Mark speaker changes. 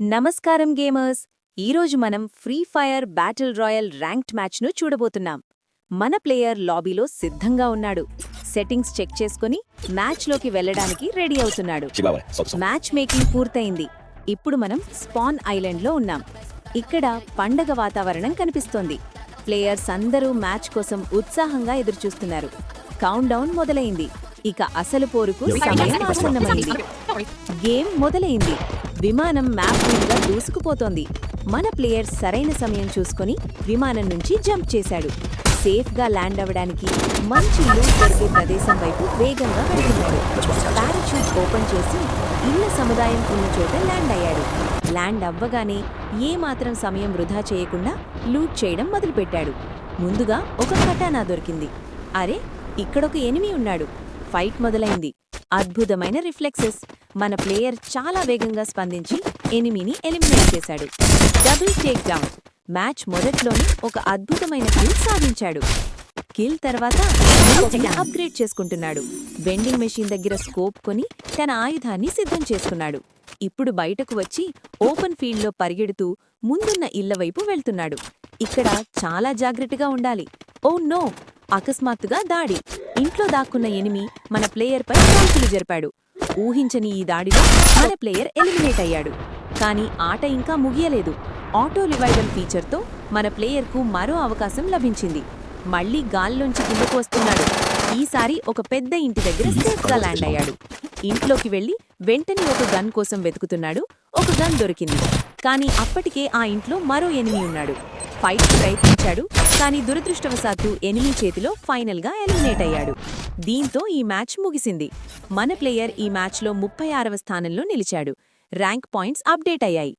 Speaker 1: నమస్కారం గేమర్స్. ఈరోజు మనం free fire battle royal ranked మ్యాచ్ను చూడబోతున్నాం. మన ప్లేయర్ లాబీలో సిద్ధంగా ఉన్నాడు. సెట్టింగ్స్ చెక్ చేసుకుని మ్యాచ్లోకి వెళ్లడానికి రెడీ అవుతున్నాడు. మ్యాచ్ మేకింగ్ పూర్తయింది. ఇప్పుడు మనం స్పాన్ ఐలాండ్లో ఉన్నాం. ఇక్కడ పండగ వాతావరణం కనిపిస్తోంది. ప్లేయర్స్ అందరూ మ్యాచ్ కోసం ఉత్సాహంగా ఎదురుచూస్తున్నారు. కౌంట్ డౌన్ మొదలైంది. ఇక అసలు పోరుకు సమయం ఆసన్నమైంది. గేమ్ మొదలైంది. విమానం మ్యాప్ మీదుగా దూసుకుపోతోంది. మన ప్లేయర్ సరైన సమయం చూసుకొని విమానం నుంచి జంప్ చేశాడు. సేఫ్గా ల్యాండ్ అవ్వడానికి మంచి లూట్ దొరికే ప్రదేశం వైపు వేగంగా వెళ్తున్నాడు. పారాచూట్ ఓపెన్ చేసి ఇళ్ల సముదాయం ఉన్న చోట ల్యాండ్ అయ్యాడు. ల్యాండ్ అవ్వగానే ఏమాత్రం సమయం వృధా చేయకుండా లూట్ చేయడం మొదలుపెట్టాడు. ముందుగా ఒక కటానా దొరికింది. అరే, ఇక్కడొక ఎనిమీ ఉన్నాడు. ఫైట్ మొదలైంది. అద్భుతమైన రిఫ్లెక్సెస్. మన ప్లేయర్ చాలా వేగంగా స్పందించి ఎనిమీని ఎలిమినేట్ చేశాడు. Double take down. మ్యాచ్ మొదట్లోనే ఒక అద్భుతమైన కిల్ సాధించాడు. కిల్ తర్వాత అప్గ్రేడ్ చేసుకుంటున్నాడు. వెండింగ్ మెషిన్ దగ్గర స్కోప్ కొని తన ఆయుధాన్ని సిద్ధం చేసుకున్నాడు. ఇప్పుడు బయటకు వచ్చి ఓపెన్ ఫీల్డ్లో పరిగెడుతూ ముందున్న ఇళ్ల వైపు వెళ్తున్నాడు. ఇక్కడ చాలా జాగ్రత్తగా ఉండాలి. Oh no! అకస్మాత్తుగా దాడి. ఇంట్లో దాక్కున్న ఎనిమి మన ప్లేయర్పై కాల్పులు జరిపాడు. ఊహించని ఈ దాడిలో మన ప్లేయర్ ఎలిమినేట్ అయ్యాడు. కానీ ఆట ఇంకా ముగియలేదు. ఆటో రివైవల్ ఫీచర్తో మన ప్లేయర్కు మరో అవకాశం లభించింది. మళ్లీ గాల్లోంచి కిందకు వస్తున్నాడు. ఈసారి ఒక పెద్ద ఇంటి దగ్గర సేఫ్గా ల్యాండ్ అయ్యాడు. ఇంట్లోకి వెళ్లి వెంటనే ఒక గన్ కోసం వెతుకుతున్నాడు. ఒక గన్ దొరికింది. కానీ అప్పటికే ఆ ఇంట్లో మరో ఎనిమి ఉన్నాడు. ఫైట్ ప్రయత్నించాడు. కానీ దురదృష్టవశాత్తు ఎనిమి చేతిలో ఫైనల్గా ఎలిమినేట్ అయ్యాడు. దీంతో ఈ మ్యాచ్ ముగిసింది. మన ప్లేయర్ ఈ మ్యాచ్లో 36వ స్థానంలో నిలిచాడు. ర్యాంక్ పాయింట్స్ అప్డేట్ అయ్యాయి.